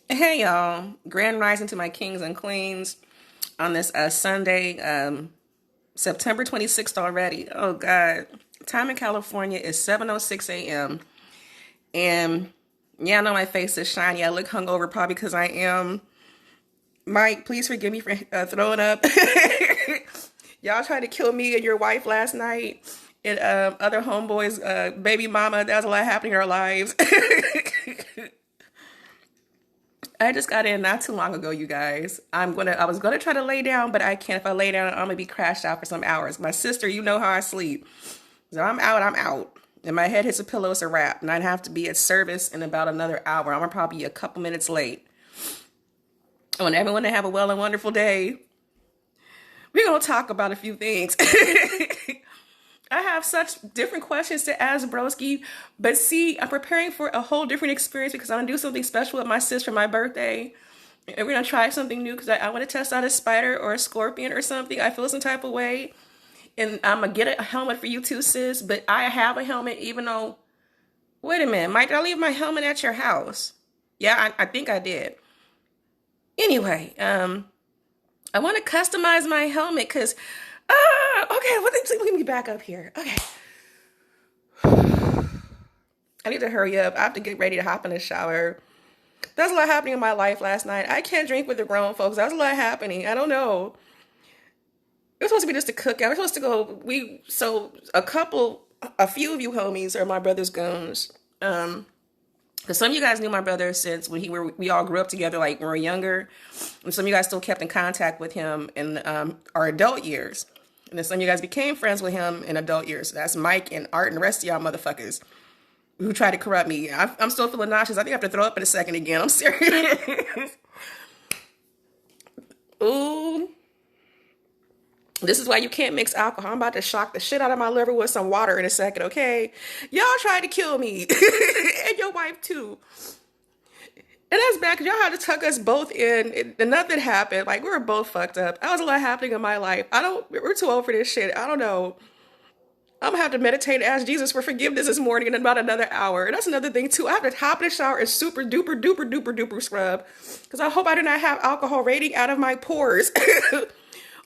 Hey y'all, grand rising to my kings and queens on this Sunday, September 26th already. Oh God, time in California is 7:06 a.m. And yeah, I know my face is shiny. I look hungover probably because I am. Mike, please forgive me for throwing up. Y'all tried to kill me and your wife last night and other homeboys, baby mama. That was a lot happening in our lives. I just got in not too long ago, you guys. I was gonna try to lay down, but I can't. If I lay down, I'm gonna be crashed out for some hours. My sister, you know how I sleep. So I'm out, I'm out. And my head hits a pillow, it's a wrap. And I'd have to be at service in about another hour. I'm probably a couple minutes late. I want everyone to have a well and wonderful day. We're gonna talk about a few things. I have such different questions to ask Broski, but see, I'm preparing for a whole different experience because I'm gonna do something special with my sis for my birthday. And we're gonna try something new because I want to test out a spider or a scorpion or something. I feel some type of way, and I'm gonna get a helmet for you too, sis. But I have a helmet, even though. Wait a minute, Mike, did I leave my helmet at your house? Yeah, I think I did. Anyway, I want to customize my helmet because. Okay, let me back up here. Okay. I need to hurry up. I have to get ready to hop in the shower. There's a lot happening in my life last night. I can't drink with the grown folks. There's a lot happening. I don't know. It was supposed to be just a cookout. We're supposed to go. A few of you homies are my brother's goons. Because some of you guys knew my brother since we all grew up together, like when we were younger, and some of you guys still kept in contact with him in our adult years, and then some of you guys became friends with him in adult years. So that's Mike and Art and the rest of y'all motherfuckers who tried to corrupt me. I'm still feeling nauseous. I think I have to throw up in a second again. I'm serious. Ooh. This is why you can't mix alcohol. I'm about to shock the shit out of my liver with some water in a second, okay? Y'all tried to kill me. And your wife, too. And that's bad because y'all had to tuck us both in and nothing happened. Like, we were both fucked up. That was a lot happening in my life. We're too old for this shit. I don't know. I'm gonna have to meditate and ask Jesus for forgiveness this morning in about another hour. And that's another thing too. I have to hop in the shower and super duper duper duper duper scrub. Because I hope I do not have alcohol radiating out of my pores.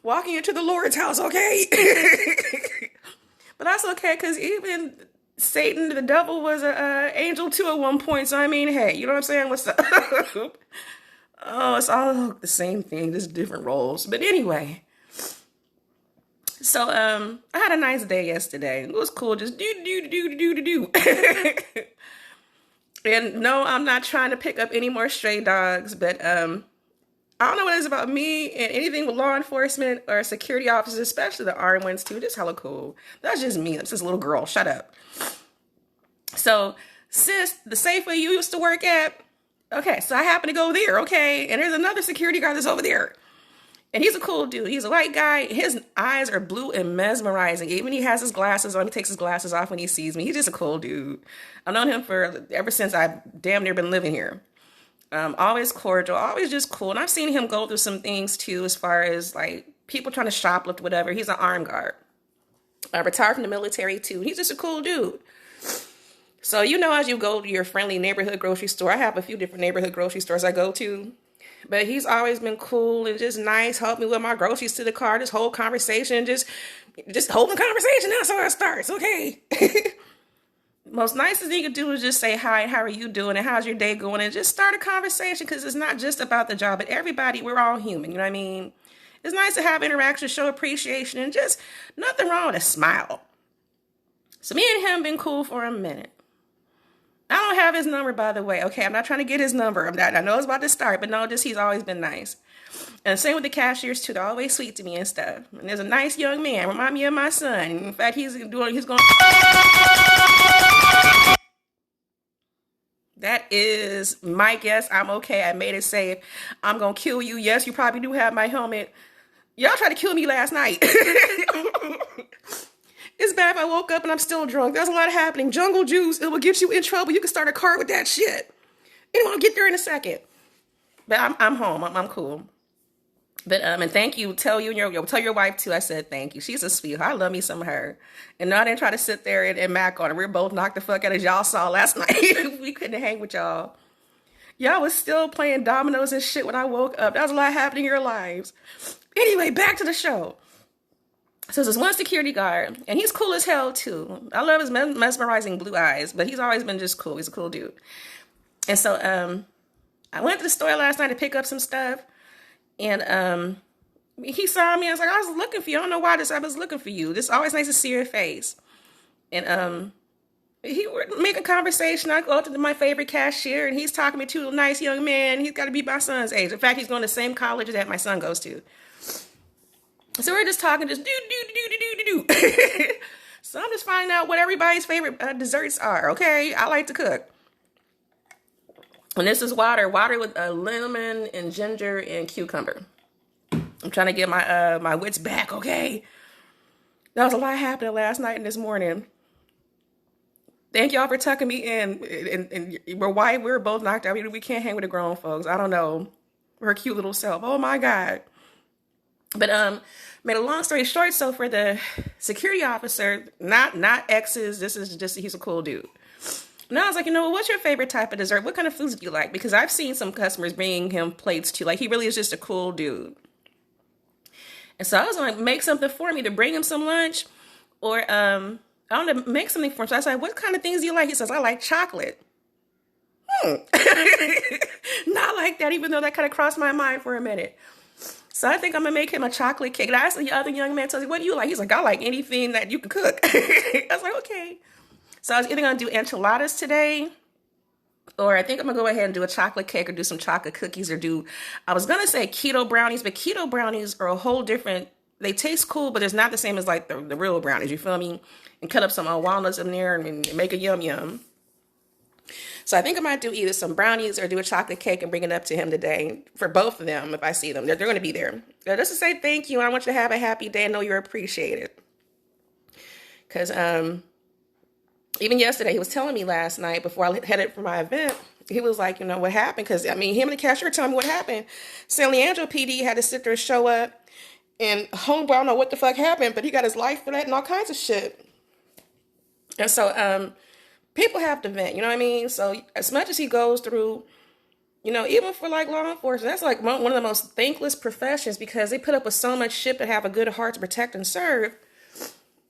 Walking into the Lord's house, okay? But that's okay, because even Satan, the devil, was an angel too at one point. So I mean, hey, you know what I'm saying? What's up? Oh, it's all the same thing, just different roles. But anyway, so I had a nice day yesterday. It was cool, just do. And no, I'm not trying to pick up any more stray dogs, but I don't know what it is about me and anything with law enforcement or security officers, especially the armed ones too. Just hella cool. That's just me. That's this little girl. Shut up. So, sis, the Safeway you used to work at, okay, so I happen to go there, okay? And there's another security guard that's over there. And he's a cool dude. He's a white guy. His eyes are blue and mesmerizing. Even he has his glasses on. He takes his glasses off when he sees me. He's just a cool dude. I've known him ever since I've damn near been living here. Always cordial, always just cool. And I've seen him go through some things too, as far as like people trying to shoplift, whatever. He's an armed guard. I retired from the military too. He's just a cool dude. So, you know, as you go to your friendly neighborhood grocery store, I have a few different neighborhood grocery stores I go to, but he's always been cool and just nice, help me with my groceries to the car, this whole conversation, just holding conversation. That's how it starts. Okay. Most nicest thing you could do is just say hi, how are you doing, and how's your day going, and just start a conversation, because it's not just about the job, but everybody, we're all human, you know what I mean? It's nice to have interaction, show appreciation, and just nothing wrong with a smile. So me and him been cool for a minute. I don't have his number, by the way. Okay, I'm not trying to get his number. I know it's about to start, but no, just he's always been nice. And same with the cashiers too. They're always sweet to me and stuff. And there's a nice young man, remind me of my son. In fact, he's going. That is my guess. I'm okay. I made it safe. I'm gonna kill you. Yes, you probably do have my helmet. Y'all tried to kill me last night. It's bad if I woke up and I'm still drunk. There's a lot happening. Jungle juice, it will get you in trouble. You can start a car with that shit. Anyway, I'll get there in a second. But I'm home. I'm cool. But and thank you. Tell your wife too. I said thank you. She's a sweetheart. I love me some of her. And no, I didn't try to sit there and mac on her. We were both knocked the fuck out, as y'all saw last night. We couldn't hang with y'all. Y'all was still playing dominoes and shit when I woke up. That was a lot happening in your lives. Anyway, back to the show. So there's one security guard, and he's cool as hell too. I love his mesmerizing blue eyes, but he's always been just cool. He's a cool dude. And so I went to the store last night to pick up some stuff, and he saw me. I was like, I was looking for you. I don't know why I was looking for you. It's always nice to see your face. And he would make a conversation. I go up to my favorite cashier, and he's talking to a nice young man. He's got to be my son's age. In fact, he's going to the same college that my son goes to. So we're just talking, just do. So I'm just finding out what everybody's favorite desserts are, okay? I like to cook. And this is water with lemon and ginger and cucumber. I'm trying to get my wits back, okay? There was a lot happening last night and this morning. Thank y'all for tucking me in. And we're white, we're both knocked out. We can't hang with the grown folks. I don't know. Her cute little self. Oh my God. But made a long story short, so for the security officer, not exes, this is just, he's a cool dude. And I was like, what's your favorite type of dessert? What kind of foods do you like? Because I've seen some customers bringing him plates too. Like, he really is just a cool dude. And so I was like, make something for me to bring him some lunch, or I want to make something for him. So I was like, what kind of things do you like? He says, I like chocolate. Not like that, even though that kind of crossed my mind for a minute. So I think I'm going to make him a chocolate cake. And I asked the other young man, what do you like? He's like, I like anything that you can cook. I was like, okay. So I was either going to do enchiladas today, or I think I'm going to go ahead and do a chocolate cake, or do some chocolate cookies, I was going to say keto brownies, but keto brownies are a whole different, they taste cool, but it's not the same as like the real brownies, you feel me? And cut up some walnuts in there and make a yum yum. So I think I might do either some brownies or do a chocolate cake and bring it up to him today for both of them. If I see them, they're going to be there. Just to say thank you. I want you to have a happy day and know you're appreciated. Because even yesterday, he was telling me last night before I headed for my event, he was like, what happened? Because him and the cashier telling me what happened. San Leandro PD had to sit there and show up, and homeboy, I don't know what the fuck happened, but he got his life for that and all kinds of shit. And so, people have to vent, you know what I mean? So as much as he goes through, even for like law enforcement, that's like one of the most thankless professions, because they put up with so much shit but have a good heart to protect and serve.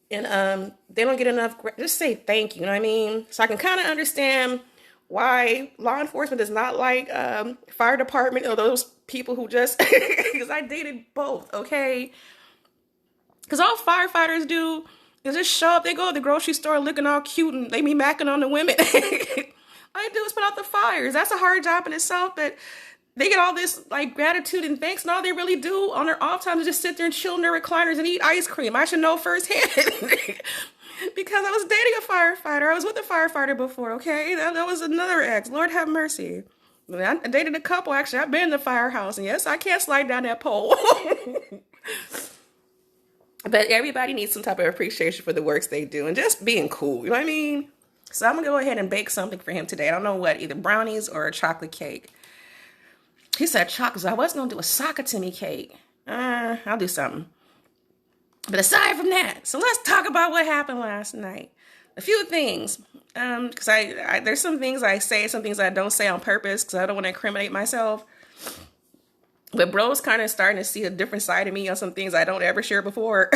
And they don't get enough, just say thank you, you know what I mean? So I can kind of understand why law enforcement is not like fire department or those people who just, because I dated both, okay? Because all firefighters do is just show up. They go to the grocery store looking all cute and they be macking on the women. All they do is put out the fires. That's a hard job in itself, but they get all this like gratitude and thanks, and all they really do on their off time is just sit there and chill in their recliners and eat ice cream. I should know firsthand because I was dating a firefighter. I was with a firefighter before, okay? That was another ex. Lord have mercy. I dated a couple, actually. I've been in the firehouse, and yes, I can't slide down that pole. But everybody needs some type of appreciation for the works they do and just being cool, you know what I mean? So I'm going to go ahead and bake something for him today. I don't know what, either brownies or a chocolate cake. He said chocolate, so I was going to do a Sakatimi cake. I'll do something. But aside from that, so let's talk about what happened last night. A few things, because I there's some things I say, some things I don't say on purpose, because I don't want to incriminate myself. But bro's kind of starting to see a different side of me on some things I don't ever share before.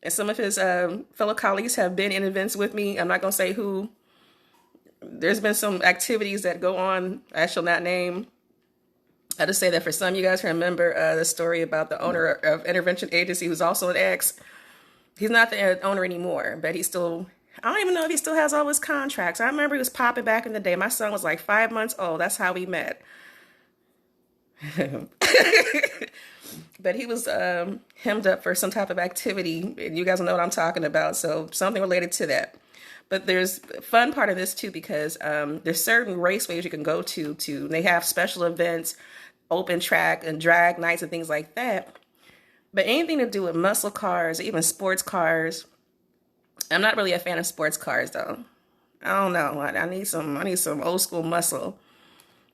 And some of his fellow colleagues have been in events with me. I'm not going to say who. There's been some activities that go on I shall not name. I just say that for some of you guys remember the story about the owner of Intervention Agency, who's also an ex. He's not the owner anymore, but he's still, I don't even know if he still has all his contracts. I remember he was popping back in the day. My son was like 5 months old. That's how we met. But he was hemmed up for some type of activity, and you guys know what I'm talking about, so something related to that. But there's a fun part of this too, because there's certain raceways you can go to, they have special events, open track and drag nights and things like that. But anything to do with muscle cars, even sports cars, I'm not really a fan of sports cars though. I don't know, I need some old school muscle.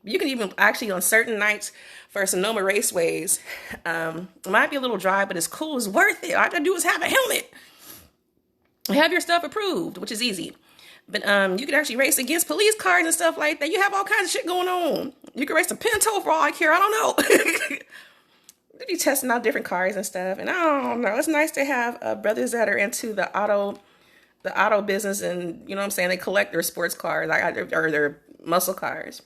You can even actually on certain nights for Sonoma raceways, it might be a little dry, but it's cool, it's worth it. All I gotta do is have a helmet. Have your stuff approved, which is easy. But you can actually race against police cars and stuff like that. You have all kinds of shit going on. You can race a Pinto for all I care. I don't know. They be testing out different cars and stuff. And I don't know. It's nice to have brothers that are into the auto business, and you know what I'm saying, they collect their sports cars, or their muscle cars.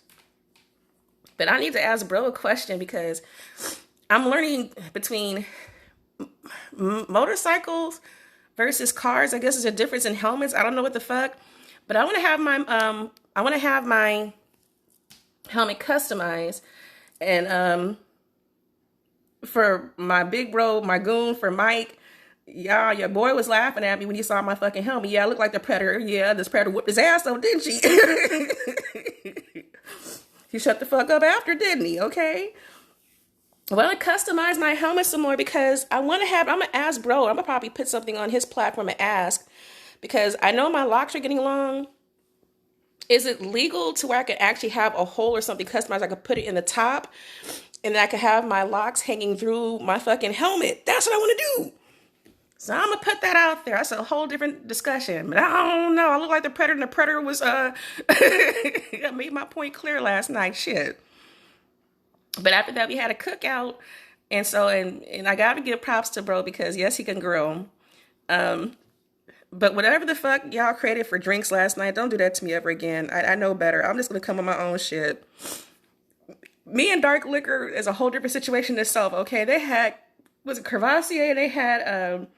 But I need to ask bro a question, because I'm learning between motorcycles versus cars. I guess there's a difference in helmets. I don't know what the fuck, but I want to have my helmet customized, and for my big bro, my goon, for Mike. Yeah, your boy was laughing at me when he saw my fucking helmet. Yeah, I look like the Predator. Yeah, this Predator whooped his ass though, didn't she? He shut the fuck up after, didn't he? Okay. Well, I customize my helmet some more, because I'm going to ask bro. I'm going to probably put something on his platform and ask, because I know my locks are getting long. Is it legal to where I could actually have a hole or something customized? I could put it in the top, and then I could have my locks hanging through my fucking helmet. That's what I want to do. So I'm going to put that out there. That's a whole different discussion. But I don't know. I look like the Predator, and the Predator was, I made my point clear last night. Shit. But after that, we had a cookout. And so, and I got to give props to bro, because yes, he can grill. But whatever the fuck y'all created for drinks last night, don't do that to me ever again. I know better. I'm just going to come on my own shit. Me and dark liquor is a whole different situation itself. Okay. They had, was it Crevassier? They had,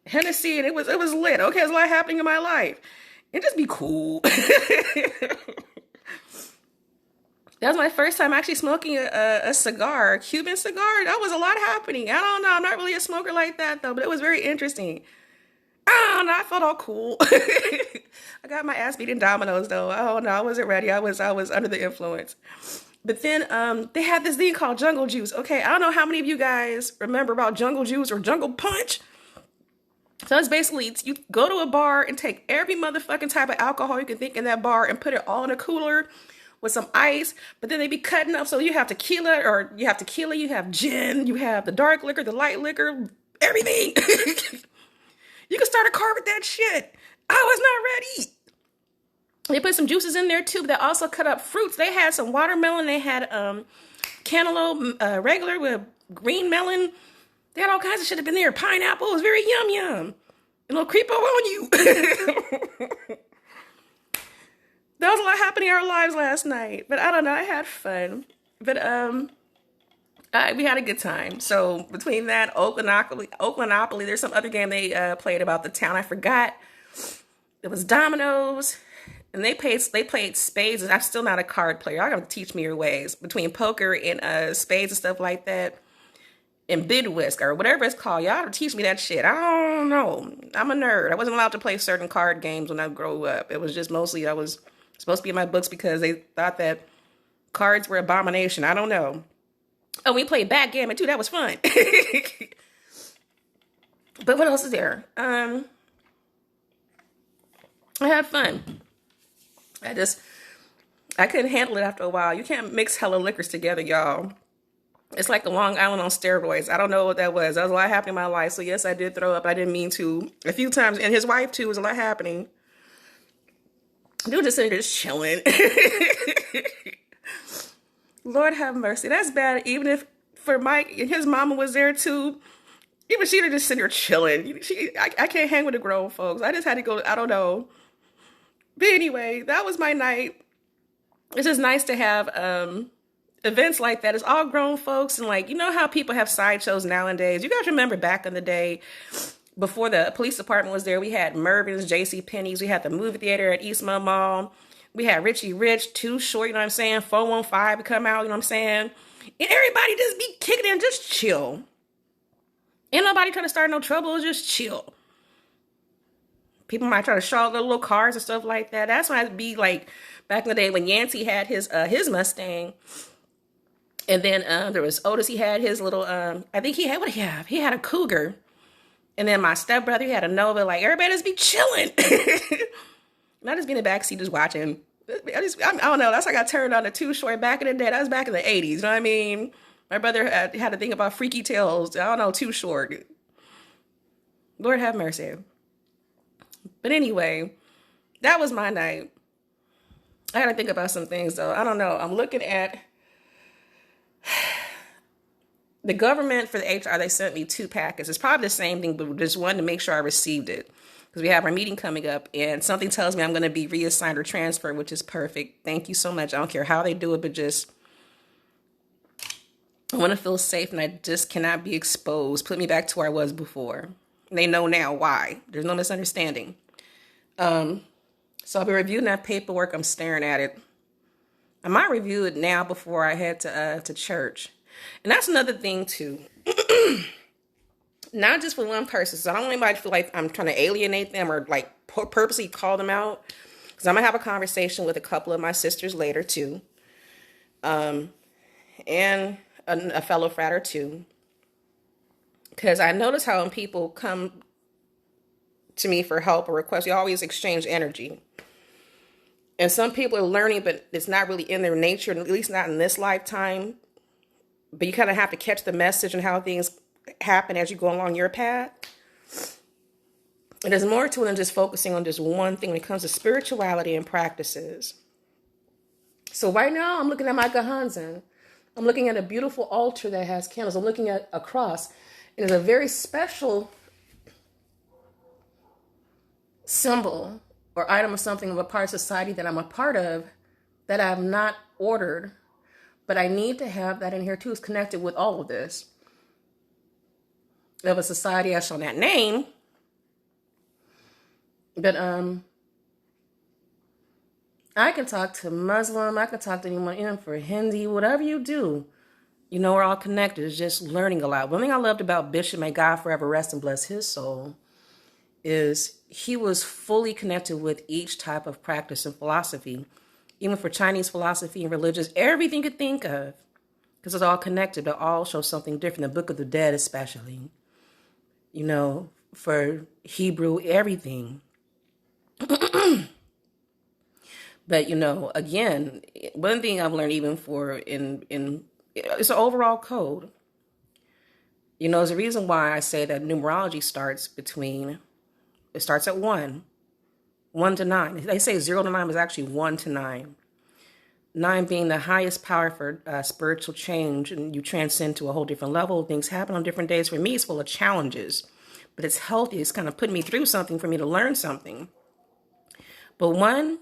Hennessy, and it was lit. Okay, there's a lot happening in my life. And just be cool. That was my first time actually smoking a cigar, a Cuban cigar. That was a lot happening. I don't know. I'm not really a smoker like that, though, but it was very interesting. I don't know. I felt all cool. I got my ass beat in dominoes, though. Oh, no, I wasn't ready. I was under the influence. But then they had this thing called Jungle Juice. Okay, I don't know how many of you guys remember about Jungle Juice or Jungle Punch. So it's basically, you go to a bar and take every motherfucking type of alcohol you can think in that bar and put it all in a cooler with some ice. But then they be cutting up. So you have tequila, you have gin, you have the dark liquor, the light liquor, everything. You can start a car with that shit. I was not ready. They put some juices in there too, but they also cut up fruits. They had some watermelon. They had cantaloupe, regular with green melon. They had all kinds of shit up in there. Pineapple. It was very yum. A little creepo on you. There was a lot happening in our lives last night. But I don't know. I had fun. But we had a good time. So between that, Oaklanopoly, there's some other game they played about the town. I forgot. It was dominoes. And they played spades. I'm still not a card player. Y'all gotta teach me your ways. Between poker and spades and stuff like that. And bid whisk, or whatever it's called. Y'all have to teach me that shit. I don't know. I'm a nerd. I wasn't allowed to play certain card games when I grew up. It was just mostly I was supposed to be in my books because they thought that cards were abomination. I don't know. Oh, we played backgammon too. That was fun. But what else is there? I had fun. I couldn't handle it after a while. You can't mix hella liquors together, y'all. It's like the Long Island on steroids. I don't know what that was. That was a lot happening in my life. So yes, I did throw up. I didn't mean to. A few times. And his wife too, was a lot happening. Dude just sitting there just chilling. Lord have mercy. That's bad. Even if for Mike and his mama was there too. Even she'd just sitting there chilling. I can't hang with the grown folks. I just had to go. I don't know. But anyway, that was my night. It's just nice to have events like that. It's all grown folks, and like, you know how people have sideshows nowadays. You guys remember back in the day, before the police department was there, we had Mervin's, J.C. Penney's, we had the movie theater at Eastmont Mall, we had Richie Rich, Too Short, you know what I'm saying, 415 would come out, you know what I'm saying, and everybody just be kicking in, just chill. Ain't nobody trying to start no trouble, just chill. People might try to show their little cars and stuff like that. That's why it'd be like back in the day when Yancey had his Mustang. And then there was Otis. He had his little, I think he had, what did he have? He had a Cougar. And then my stepbrother, he had a Nova. Like, everybody just be chilling. Not just being in the backseat just watching. I don't know. That's like I turned on the Too Short back in the day. That was back in the 80s. You know what I mean? My brother had to think about Freaky Tales. I don't know, Too Short. Lord have mercy. But anyway, that was my night. I gotta think about some things though. I don't know. I'm looking at the government for the HR. They sent me 2 packets. It's probably the same thing, but just wanted to make sure I received it because we have our meeting coming up, and something tells me I'm going to be reassigned or transferred, which is perfect. Thank you so much. I don't care how they do it, but just I want to feel safe, and I just cannot be exposed. Put me back to where I was before. And they know now why. There's no misunderstanding. So I'll be reviewing that paperwork. I'm staring at it. I might review it now before I head to church. And that's another thing too. Not just for one person. So I don't want anybody to feel like I'm trying to alienate them or like purposely call them out. Because I'm going to have a conversation with a couple of my sisters later too. And a fellow frat or two. Because I notice how when people come to me for help or requests, we always exchange energy. And some people are learning, but it's not really in their nature, at least not in this lifetime. But you kind of have to catch the message and how things happen as you go along your path. And there's more to it than just focusing on just one thing when it comes to spirituality and practices. So right now, I'm looking at my Gehanzen. I'm looking at a beautiful altar that has candles. I'm looking at a cross. It is a very special symbol or item of something of a part of society that I'm a part of that I have not ordered, but I need to have that in here too. It's connected with all of this. Of a society I shall not name, but I can talk to Muslim, I can talk to anyone in for Hindi, whatever you do. You know, we're all connected. It's just learning a lot. One thing I loved about Bishop, may God forever rest and bless his soul, is he was fully connected with each type of practice and philosophy, even for Chinese philosophy and religious, everything you could think of, because it's all connected, but all show something different. The Book of the Dead especially, you know, for Hebrew, everything. But, you know, again, one thing I've learned even for it's an overall code. You know, there's a reason why I say that numerology starts at 1 to 9. They say 0 to 9 is actually 1 to 9. 9 being the highest power for spiritual change, and you transcend to a whole different level. Things happen on different days. For me, it's full of challenges, but it's healthy. It's kind of putting me through something for me to learn something. But 1,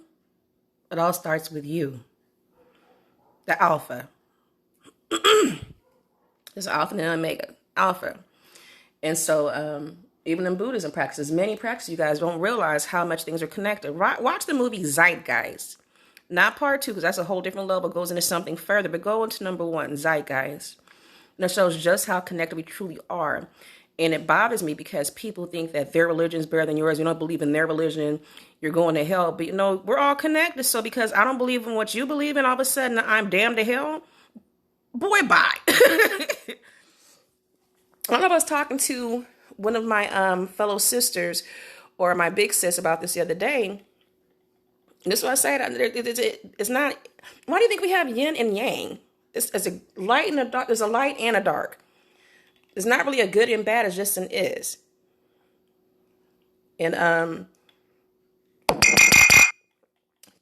it all starts with you, the alpha. There's alpha and omega, alpha. And so even in Buddhism practices, many practices, you guys don't realize how much things are connected. Watch the movie Zeitgeist. Not part 2, because that's a whole different level, goes into something further, but go into number 1, Zeitgeist. And it shows just how connected we truly are. And it bothers me because people think that their religion is better than yours. You don't believe in their religion, you're going to hell. But, you know, we're all connected. So because I don't believe in what you believe in, all of a sudden I'm damned to hell. Boy, bye. I don't know if I was talking to one of my fellow sisters or my big sis about this the other day. And this is what I say. It's not. Why do you think we have yin and yang? It's a light and a dark. There's a light and a dark. It's not really a good and bad. It's just an is. And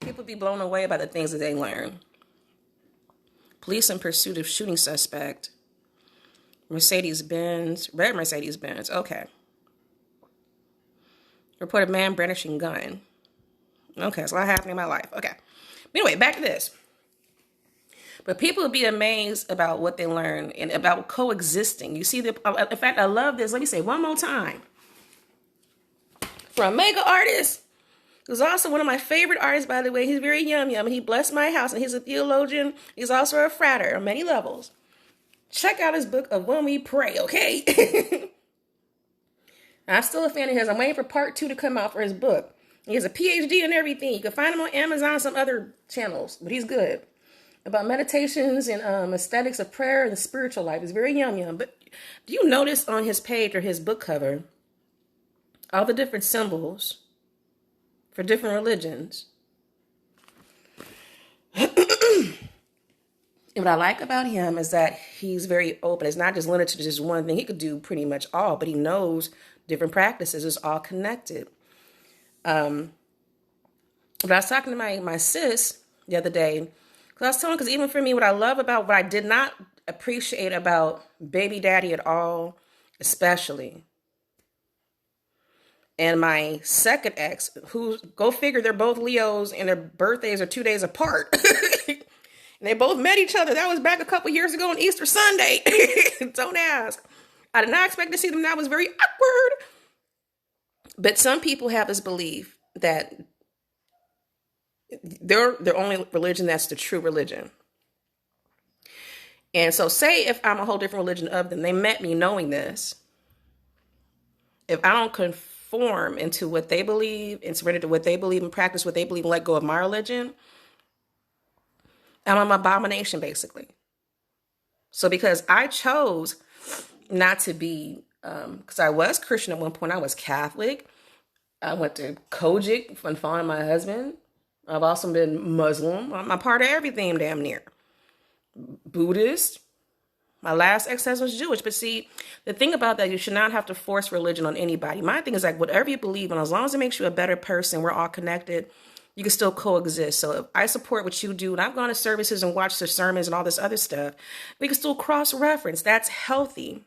people be blown away by the things that they learn. Police in pursuit of shooting suspect. Mercedes-Benz, red Mercedes-Benz. Okay. Reported man brandishing gun. Okay, it's a lot happening in my life. Okay. But anyway, back to this. But people will be amazed about what they learn and about coexisting. You see, in fact, I love this. Let me say one more time. For a mega artist, who's also one of my favorite artists, by the way. He's very yum. He blessed my house, and he's a theologian. He's also a frater on many levels. Check out his book of When We Pray, okay? I'm still a fan of his. I'm waiting for part 2 to come out for his book. He has a PhD and everything. You can find him on Amazon and some other channels, but he's good. About meditations and aesthetics of prayer and the spiritual life. It's very yum. But do you notice on his page or his book cover all the different symbols for different religions? And what I like about him is that he's very open. It's not just limited to just one thing. He could do pretty much all, but he knows different practices. It's all connected. But I was talking to my sis the other day, because I was telling, because even for me, what I love about, what I did not appreciate about baby daddy at all, especially, and my second ex, who, go figure, they're both Leos and their birthdays are 2 days apart. And they both met each other. That was back a couple years ago on Easter Sunday. Don't ask. I did not expect to see them. That was very awkward. But some people have this belief that they're the only religion that's the true religion. And so say if I'm a whole different religion of them, they met me knowing this. If I don't conform into what they believe and surrender to what they believe and practice what they believe and let go of my religion, I'm an abomination, basically. So because I chose not to be, because I was Christian at one point, I was Catholic. I went to Kojic when following my husband. I've also been Muslim. I'm a part of everything damn near. Buddhist. My last ex-husband was Jewish. But see, the thing about that, you should not have to force religion on anybody. My thing is like, whatever you believe in, as long as it makes you a better person, we're all connected, you can still coexist. So if I support what you do, and I've gone to services and watched the sermons and all this other stuff, we can still cross-reference. That's healthy.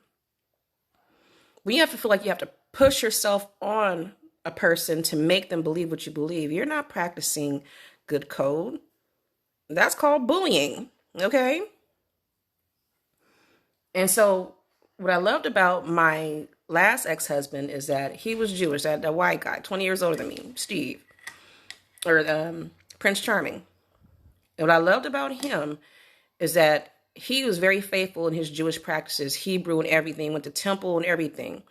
When you have to feel like you have to push yourself on a person to make them believe what you believe, you're not practicing good code. That's called bullying, okay? And so what I loved about my last ex-husband is that he was Jewish, that white guy, 20 years older than me, Steve, or Prince Charming. And what I loved about him is that he was very faithful in his Jewish practices, Hebrew and everything, went to temple and everything.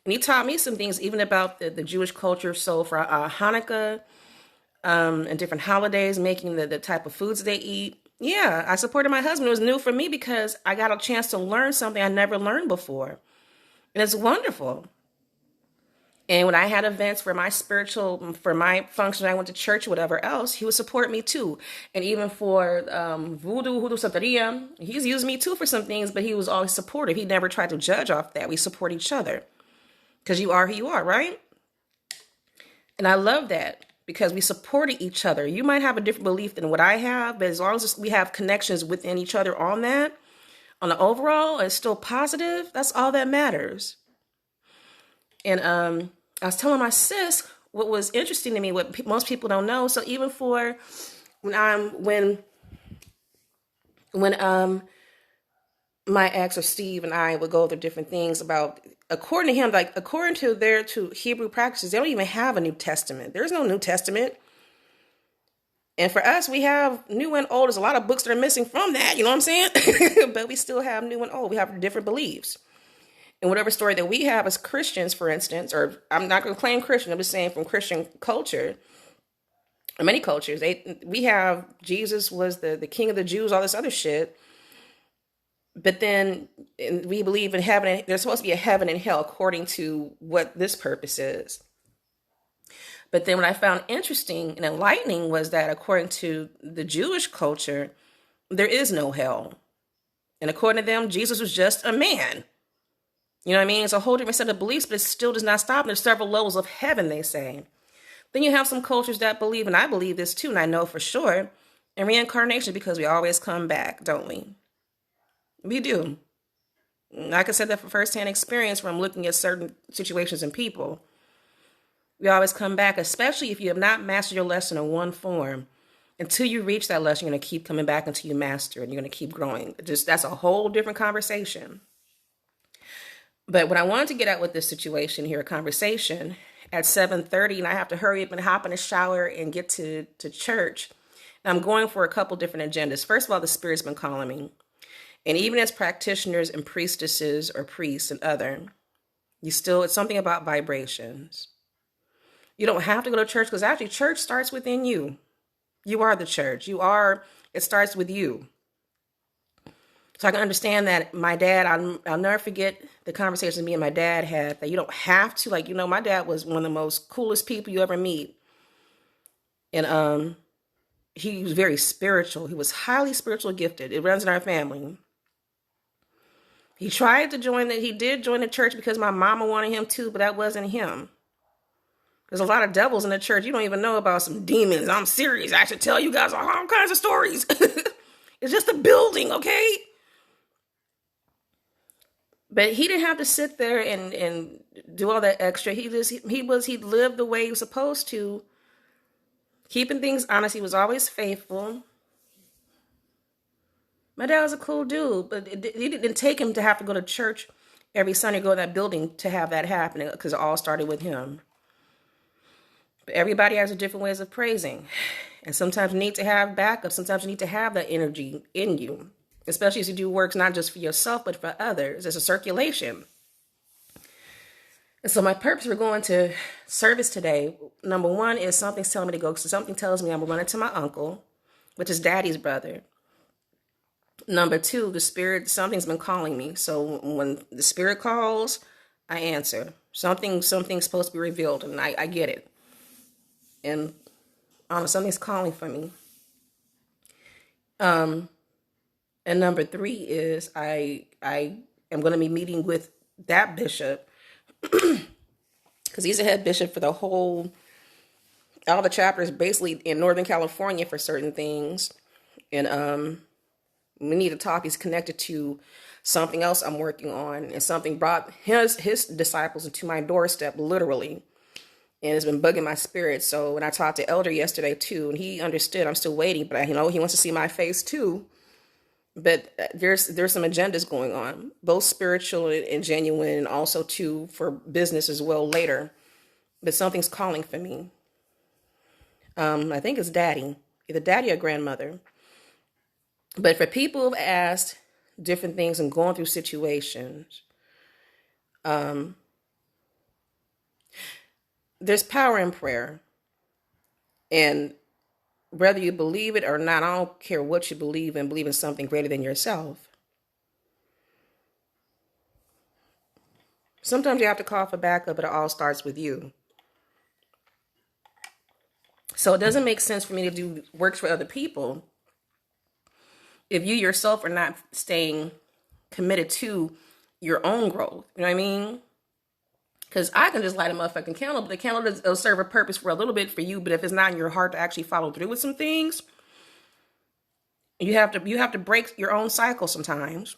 And he taught me some things even about the Jewish culture. So for Hanukkah and different holidays, making the type of foods they eat. Yeah, I supported my husband. It was new for me because I got a chance to learn something I never learned before. And it's wonderful. And when I had events for my function, I went to church or whatever else, he would support me too. And even for Hoodoo Santeria, he's used me too for some things, but he was always supportive. He never tried to judge off that. We support each other because you are who you are, right? And I love that because we supported each other. You might have a different belief than what I have, but as long as we have connections within each other on that, on the overall, it's still positive, that's all that matters. And I was telling my sis what was interesting to me, what most people don't know. So even for when my ex or Steve and I would go over different things about, according to him, like according to their Hebrew practices, they don't even have a New Testament. There's no New Testament. And for us, we have New and Old. There's a lot of books that are missing from that, you know what I'm saying? But we still have New and Old. We have different beliefs. And whatever story that we have as Christians, for instance, or I'm not going to claim Christian, I'm just saying from Christian culture, or many cultures, we have Jesus was the king of the Jews, all this other shit. But then we believe in heaven. There's supposed to be a heaven and hell according to what this purpose is. But then what I found interesting and enlightening was that according to the Jewish culture, there is no hell. And according to them, Jesus was just a man. You know what I mean? It's a whole different set of beliefs, but it still does not stop. There's several levels of heaven, they say. Then you have some cultures that believe, and I believe this too, and I know for sure, in reincarnation because we always come back, don't we? We do. I can say that from firsthand experience from looking at certain situations and people. We always come back, especially if you have not mastered your lesson in one form. Until you reach that lesson, you're going to keep coming back until you master it, and you're going to keep growing. That's a whole different conversation. But what I wanted to get at with this situation here, a conversation at 7:30, and I have to hurry up and hop in the shower and get to church. And I'm going for a couple different agendas. First of all, the Spirit's been calling me. And even as practitioners and priestesses or priests and other, it's something about vibrations. You don't have to go to church because actually church starts within you. You are the church. It starts with you. So I can understand that my dad, I'll never forget the conversations me and my dad had, that you don't have to, my dad was one of the most coolest people you ever meet. And he was very spiritual. He was highly spiritual gifted. It runs in our family. He did join the church because my mama wanted him to, but that wasn't him. There's a lot of devils in the church. You don't even know about some demons. I'm serious. I should tell you guys all kinds of stories. It's just a building, okay? But he didn't have to sit there and do all that extra. He lived the way he was supposed to, keeping things honest. He was always faithful. My dad was a cool dude, but it didn't take him to have to go to church every Sunday, go to that building to have that happen, because it all started with him. But everybody has a different ways of praising. And sometimes you need to have backup. Sometimes you need to have that energy in you, especially as you do works not just for yourself, but for others. It's a circulation. And so my purpose for going to service today, number one, is something's telling me to go. So something tells me I'm running to my uncle, which is Daddy's brother. Number two, the spirit, something's been calling me. So when the spirit calls, I answer. Something's supposed to be revealed, and I get it. And something's calling for me. And number three is I am going to be meeting with that bishop, because he's a head bishop for all the chapters basically in Northern California for certain things. And we need to talk. He's connected to something else I'm working on, and something brought his disciples into my doorstep, literally. And it's been bugging my spirit. So when I talked to Elder yesterday too, and he understood, I'm still waiting, but he wants to see my face too. But there's some agendas going on, both spiritual and genuine, and also too for business as well later. But something's calling for me. I think it's daddy, either daddy or grandmother. But for people who've asked different things and going through situations, there's power in prayer. And whether you believe it or not, I don't care what you believe in something greater than yourself. Sometimes you have to call for backup, but it all starts with you. So it doesn't make sense for me to do works for other people if you yourself are not staying committed to your own growth. You know what I mean? Because I can just light a motherfucking candle, but the candle will serve a purpose for a little bit for you. But if it's not in your heart to actually follow through with some things, you have to break your own cycle sometimes.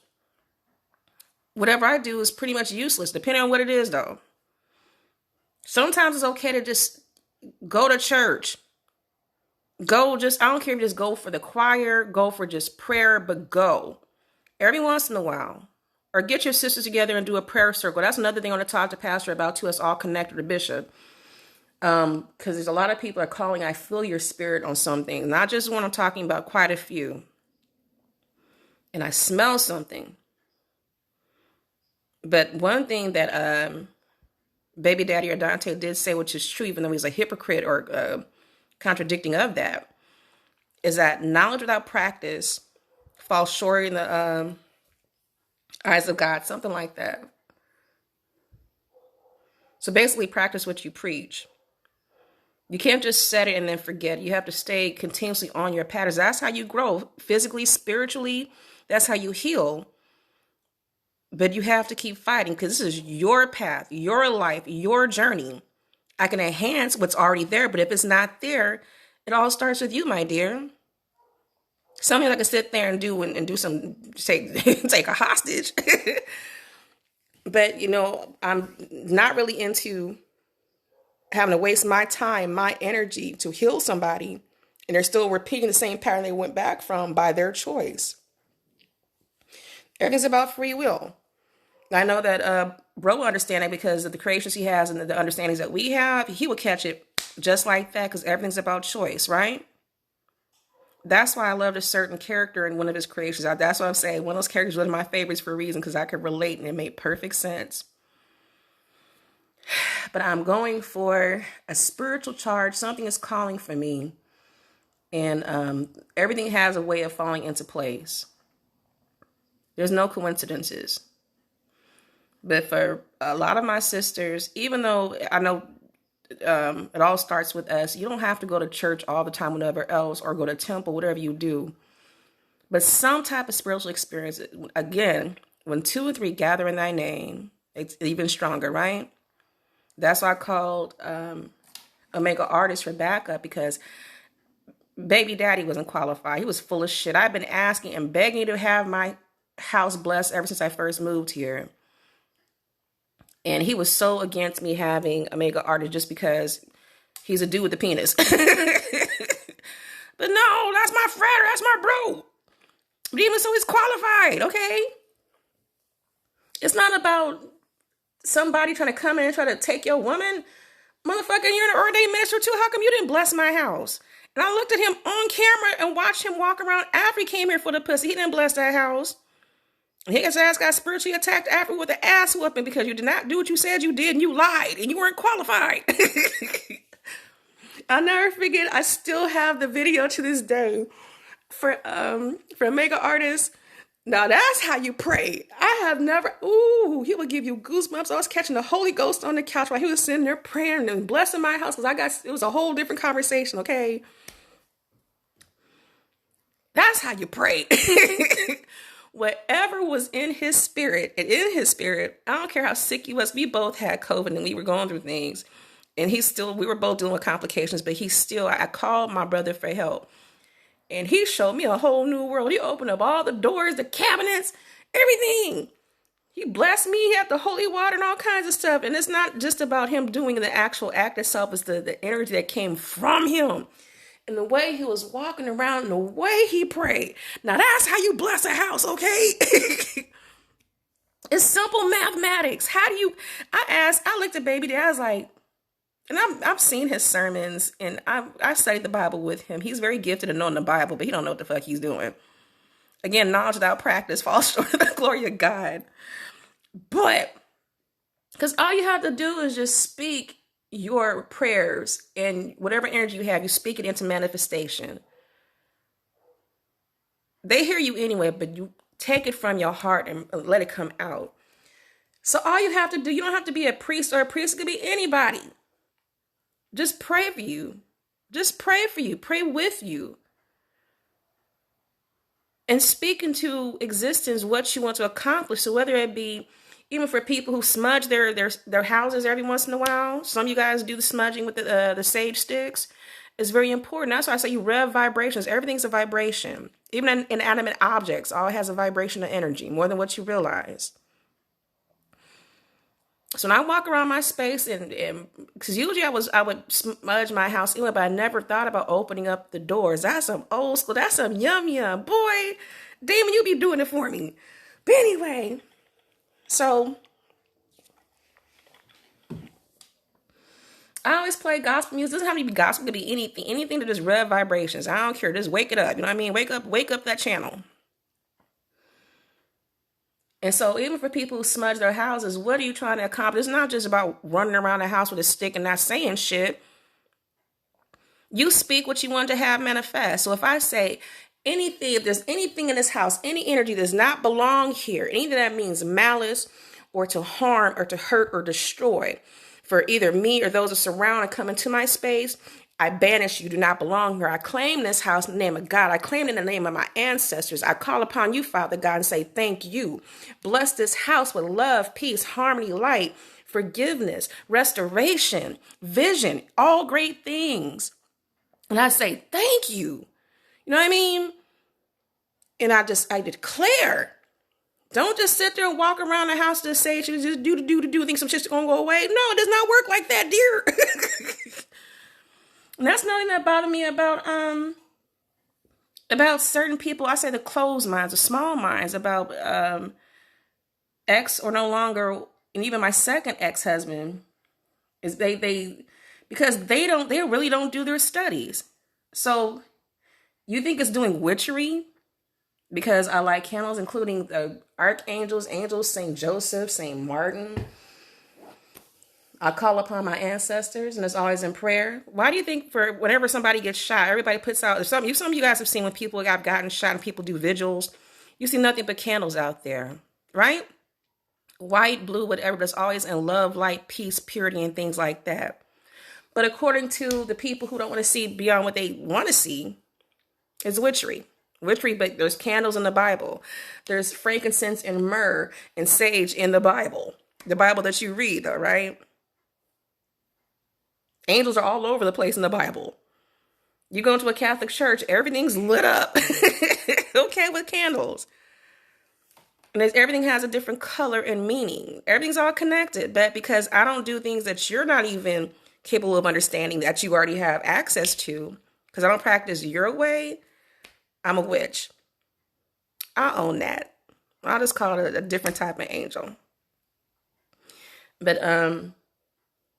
Whatever I do is pretty much useless, depending on what it is, though. Sometimes it's okay to just go to church. I don't care if you just go for the choir, go for just prayer, but go. Every once in a while. Or get your sisters together and do a prayer circle. That's another thing I want to talk to Pastor about too. Us all connected to Bishop. Because there's a lot of people are calling, I feel your spirit on something. Not just one, I'm talking about quite a few. And I smell something. But one thing that baby daddy or Dante did say, which is true, even though he's a hypocrite or contradicting of that, is that knowledge without practice falls short in the eyes of God, something like that. So basically practice what you preach. You can't just set it and then forget. You have to stay continuously on your patterns. That's how you grow physically, spiritually. That's how you heal. But you have to keep fighting, because this is your path, your life, your journey. I can enhance what's already there, but if it's not there, it all starts with you, my dear. Something I can sit there and do some, take a hostage. But, I'm not really into having to waste my time, my energy to heal somebody, and they're still repeating the same pattern they went back from by their choice. Everything's about free will. I know that Bro will understand it because of the creations he has and the understandings that we have. He will catch it just like that, because everything's about choice, right? That's why I loved a certain character in one of his creations. That's what I'm saying. One of those characters was one of my favorites for a reason, because I could relate and it made perfect sense. But I'm going for a spiritual charge. Something is calling for me. And everything has a way of falling into place. There's no coincidences. But for a lot of my sisters, even though I know it all starts with us, you don't have to go to church all the time, whatever else, or go to temple, whatever you do. But some type of spiritual experience, again, when 2 or 3 gather in thy name, it's even stronger, right? That's why I called Omega artist for backup because baby daddy wasn't qualified. He was full of shit. I've been asking and begging to have my house blessed ever since I first moved here. And he was so against me having Omega artist just because he's a dude with a penis. But no, that's my friend, that's my bro. But even so, he's qualified, okay? It's not about somebody trying to come in and try to take your woman. Motherfucker, you're an ordained minister too. How come you didn't bless my house? And I looked at him on camera and watched him walk around after he came here for the pussy. He didn't bless that house. His ass got spiritually attacked after with an ass whooping because you did not do what you said you did and you lied and you weren't qualified. I'll never forget, I still have the video to this day for Omega artist. Now that's how you pray. I have never, he would give you goosebumps. I was catching the Holy Ghost on the couch while he was sitting there praying and blessing my house because it was a whole different conversation, okay? That's how you pray. Whatever was in his spirit, and in his spirit, I don't care how sick he was. We both had COVID and we were going through things. And we were both dealing with complications, but I called my brother for help. And he showed me a whole new world. He opened up all the doors, the cabinets, everything. He blessed me. He had the holy water and all kinds of stuff. And it's not just about him doing the actual act itself. It's the energy that came from him. And the way he was walking around and the way he prayed. Now that's how you bless a house, okay? It's simple mathematics. I looked at baby dad, I was like, and I've seen his sermons and I studied the Bible with him. He's very gifted at knowing the Bible, but he don't know what the fuck he's doing. Again, knowledge without practice falls short of the glory of God. But, because all you have to do is just speak your prayers and whatever energy you have, you speak it into manifestation. They hear you anyway, but you take it from your heart and let it come out. So all you have to do, you don't have to be a priest or a priest. It could be anybody. Just pray for you. Just pray for you. Pray with you. And speak into existence what you want to accomplish. So whether it be even for people who smudge their houses every once in a while. Some of you guys do the smudging with the sage sticks. It's very important. That's why I say you rev vibrations. Everything's a vibration. Even inanimate objects, all has a vibration of energy, more than what you realize. So when I walk around my space, and because usually I would smudge my house anyway, but I never thought about opening up the doors. That's some old school. That's some yum. Boy, Damon, you be doing it for me. But anyway, so I always play gospel music. It doesn't have to be gospel. It could be anything to just rev vibrations. I don't care. Just wake it up. You know what I mean? Wake up that channel. And so even for people who smudge their houses, what are you trying to accomplish? It's not just about running around the house with a stick and not saying shit. You speak what you want to have manifest. So if I say anything, if there's anything in this house, any energy does not belong here, anything that means malice or to harm or to hurt or destroy for either me or those that surround and come into my space, I banish you, do not belong here. I claim this house in the name of God. I claim it in the name of my ancestors. I call upon you, Father God, and say, thank you. Bless this house with love, peace, harmony, light, forgiveness, restoration, vision, all great things. And I say, thank you. You know what I mean? And I declare, don't just sit there and walk around the house to say, you just do, think some shit's gonna go away. No, it does not work like that, dear. And that's nothing that bothered me about certain people. I say the closed minds, the small minds, about ex or no longer, and even my second ex-husband, is because they really don't do their studies. So you think it's doing witchery because I light candles, including the archangels, angels, Saint Joseph, Saint Martin. I call upon my ancestors, and it's always in prayer. Why do you think for whenever somebody gets shot, everybody puts out, some of you guys have seen when people have gotten shot and people do vigils, you see nothing but candles out there, right? White, blue, whatever, that's always in love, light, peace, purity, and things like that. But according to the people who don't want to see beyond what they want to see, it's witchery. Witchery, but there's candles in the Bible. There's frankincense and myrrh and sage in the Bible that you read, though, right? Angels are all over the place in the Bible. You go into a Catholic church, everything's lit up. Okay, with candles. And everything has a different color and meaning. Everything's all connected. But because I don't do things that you're not even capable of understanding, that you already have access to, because I don't practice your way, I'm a witch. I own that. I'll just call it a different type of angel. But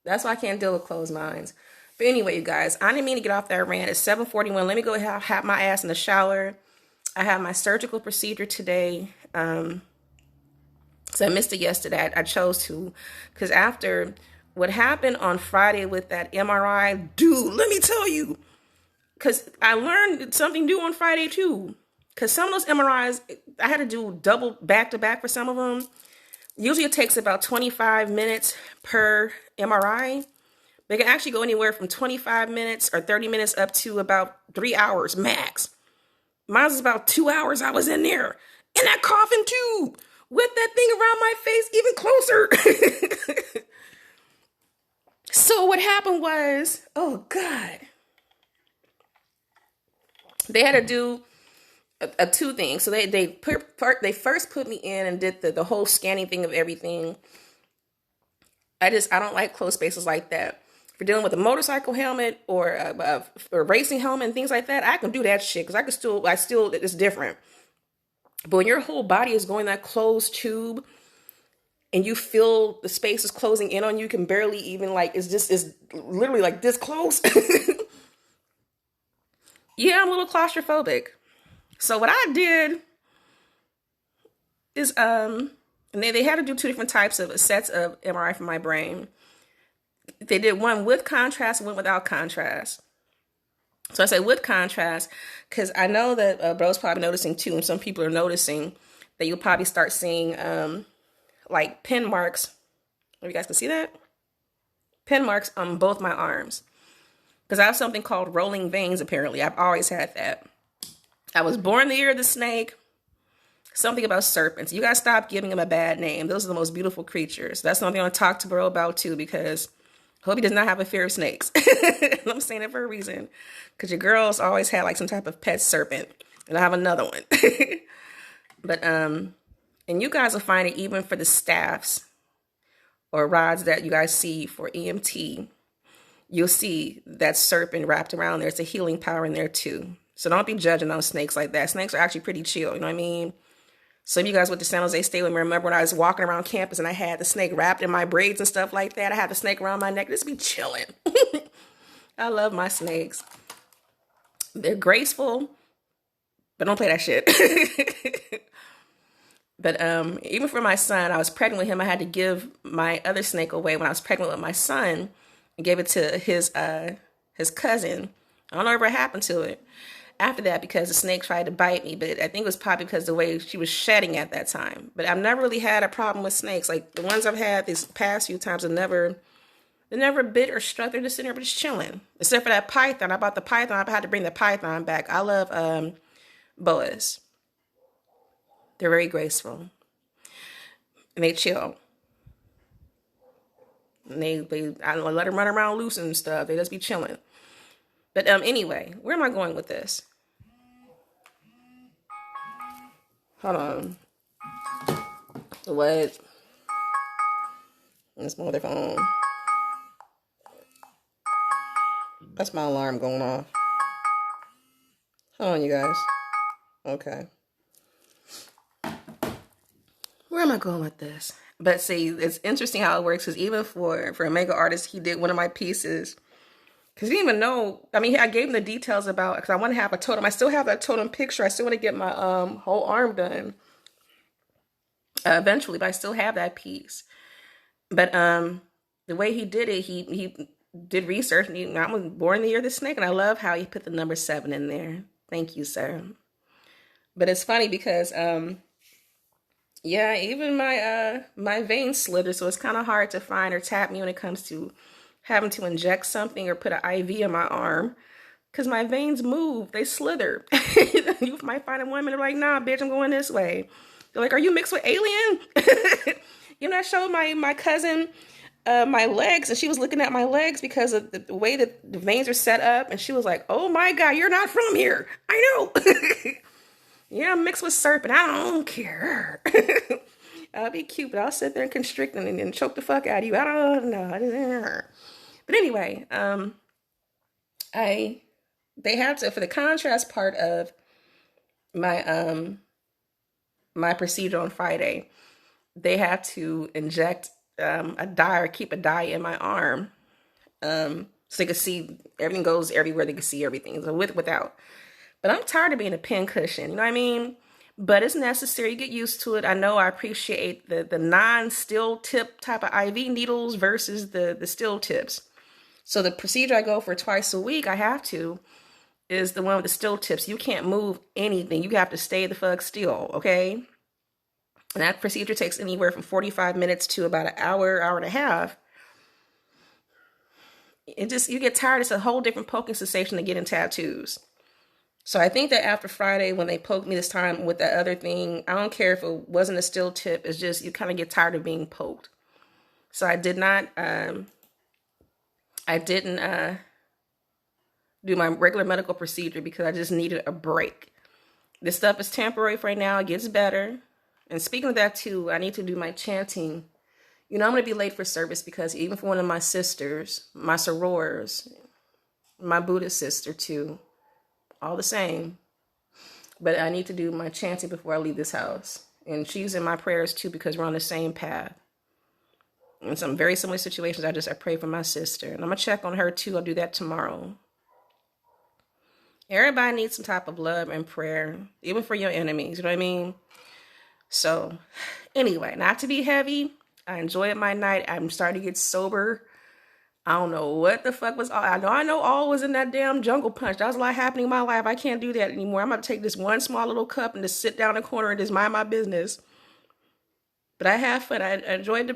that's why I can't deal with closed minds. But anyway, you guys, I didn't mean to get off that rant. It's 7:41. Let me go have my ass in the shower. I have my surgical procedure today. So I missed it yesterday. I chose to, because after what happened on Friday with that MRI, dude, let me tell you, because I learned something new on Friday too. Because some of those MRIs, I had to do double back to back for some of them. Usually it takes about 25 minutes per MRI. They can actually go anywhere from 25 minutes or 30 minutes up to about 3 hours max. Mine was about 2 hours I was in there. In that coffin tube. With that thing around my face even closer. So what happened was, oh God. They had to do two things. So they first put me in and did the whole scanning thing of everything. I don't like closed spaces like that. If you're dealing with a motorcycle helmet or a racing helmet and things like that, I can do that shit because I still it's different. But when your whole body is going that closed tube and you feel the space is closing in on you, can barely even it's literally like this close. Yeah, I'm a little claustrophobic. So what I did is, and they had to do two different types of sets of MRI for my brain. They did one with contrast and one without contrast. So I say with contrast, because I know that bro's probably noticing too, and some people are noticing that you'll probably start seeing like pin marks. You guys can see that? Pin marks on both my arms. Because I have something called rolling veins, apparently. I've always had that. I was born the year of the snake. Something about serpents. You guys stop giving them a bad name. Those are the most beautiful creatures. That's something I want to talk to bro about too, because I hope he does not have a fear of snakes. I'm saying it for a reason. Because your girls always had like some type of pet serpent. And I have another one. But, and you guys will find it even for the staffs or rods that you guys see for EMT. You'll see that serpent wrapped around there. It's a healing power in there too. So don't be judging on snakes like that. Snakes are actually pretty chill. You know what I mean? Some of you guys went to San Jose State with me. Remember when I was walking around campus and I had the snake wrapped in my braids and stuff like that? I had the snake around my neck. Just be chilling. I love my snakes. They're graceful, but don't play that shit. But even for my son, I was pregnant with him. I had to give my other snake away when I was pregnant with my son. I gave it to his cousin. I don't know what happened to it after that, because the snake tried to bite me, but I think it was probably because the way she was shedding at that time. But I've never really had a problem with snakes. Like the ones I've had these past few times, they never bit or struck. They're just sitting there, but just chilling. Except for that python. I bought the python. I had to bring the python back. I love boas. They're very graceful. And they chill. And I don't let them run around loose and stuff. They just be chilling. But anyway, where am I going with this? Hold on. What? This mother phone. That's my alarm going off. Hold on, you guys. Okay. Where am I going with this? But see, it's interesting how it works, because even for a mega artist, he did one of my pieces. Because he didn't even know. I mean, I gave him the details about, because I want to have a totem. I still have that totem picture. I still want to get my whole arm done eventually, but I still have that piece. But the way he did it, he did research. And I was born the year of the snake, and I love how he put the number 7 in there. Thank you, sir. But it's funny because yeah, even my veins slither, so it's kind of hard to find or tap me when it comes to having to inject something or put an IV in my arm, because my veins move, they slither. You might find a woman, they're like, nah, bitch, I'm going this way. They're like, are you mixed with alien? You know, I showed my cousin my legs, and she was looking at my legs because of the way that the veins are set up, and she was like, "Oh my God, you're not from here." I know. Yeah, I'm mixed with serpent. I don't care. I'll be cute, but I'll sit there and constrict and choke the fuck out of you. I don't know. But anyway, I they have to, for the contrast part of my my procedure on Friday, they have to inject a dye or keep a dye in my arm, so they can see everything goes everywhere. They can see everything, so without. But I'm tired of being a pin cushion. You know what I mean? But it's necessary. You get used to it. I know I appreciate the non-steel tip type of IV needles versus the steel tips. So the procedure I go for twice a week, I have to, is the one with the steel tips. You can't move anything. You have to stay the fuck still, okay? And that procedure takes anywhere from 45 minutes to about an hour, hour and a half. You get tired. It's a whole different poking sensation than getting tattoos. So I think that after Friday, when they poked me this time with that other thing, I don't care if it wasn't a steel tip. It's just you kind of get tired of being poked. So I didn't do my regular medical procedure because I just needed a break. This stuff is temporary for right now. It gets better. And speaking of that too, I need to do my chanting. You know, I'm going to be late for service because even for one of my sisters, my sorors, my Buddhist sister too, all the same. But I need to do my chanting before I leave this house. And she's in my prayers too because we're on the same path. In some very similar situations, I pray for my sister. And I'm going to check on her too. I'll do that tomorrow. Everybody needs some type of love and prayer, even for your enemies. You know what I mean? So anyway, not to be heavy. I enjoyed my night. I'm starting to get sober. I don't know what the fuck was all. I know all was in that damn jungle punch. That was a lot happening in my life. I can't do that anymore. I'm going to take this one small little cup and just sit down in the corner and just mind my business. But I had fun. I enjoyed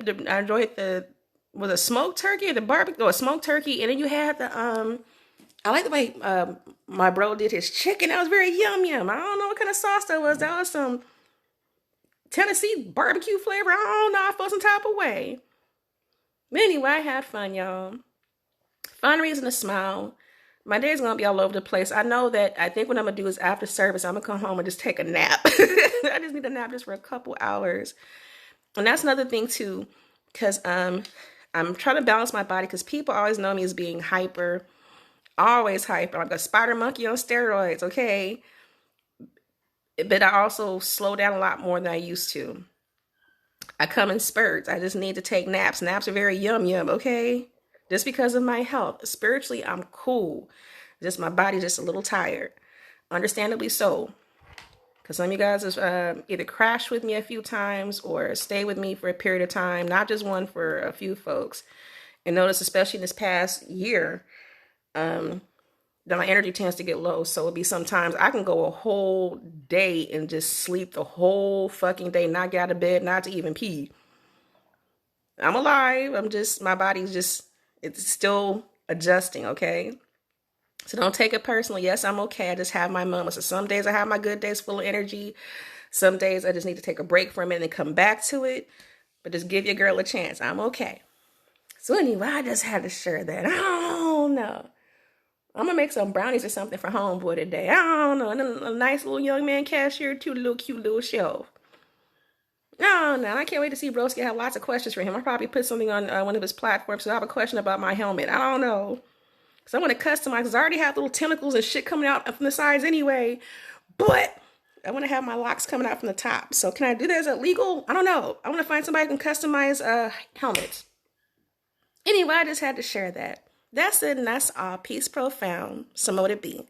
was a smoked turkey or the barbecue? No, a smoked turkey. And then you had I like the way my bro did his chicken. That was very yum. I don't know what kind of sauce that was. That was some Tennessee barbecue flavor. I don't know. I felt some type of way. But anyway, I had fun, y'all. Fun reason to smile. My day's going to be all over the place. I know that I think what I'm going to do is after service, I'm going to come home and just take a nap. I just need a nap just for a couple hours. And that's another thing too, because I'm trying to balance my body because people always know me as being hyper, always hyper. I'm like a spider monkey on steroids, okay? But I also slow down a lot more than I used to. I come in spurts. I just need to take naps. Naps are very yum, okay? Just because of my health. Spiritually, I'm cool. Just my body's just a little tired. Understandably so. Because some of you guys have either crashed with me a few times or stay with me for a period of time. Not just one, for a few folks. And notice, especially in this past year, that my energy tends to get low. So it'll be sometimes I can go a whole day and just sleep the whole fucking day, not get out of bed, not to even pee. I'm alive. My body's just, it's still adjusting, okay? So don't take it personally. Yes, I'm okay. I just have my moments. So some days I have my good days full of energy. Some days I just need to take a break for a minute and come back to it. But just give your girl a chance. I'm okay. So anyway, I just had to share that. I don't know. I'm going to make some brownies or something for homeboy today. I don't know. And then a nice little young man cashier too. A little cute little shelf. No, I can't wait to see Broski. I have lots of questions for him. I'll probably put something on one of his platforms. So I have a question about my helmet. I don't know. Because I want to customize. Because I already have little tentacles and shit coming out from the sides anyway. But I want to have my locks coming out from the top. So can I do that? Is that legal? I don't know. I want to find somebody who can customize helmets. Anyway, I just had to share that. That's it, and that's all. Peace profound. So mote it be.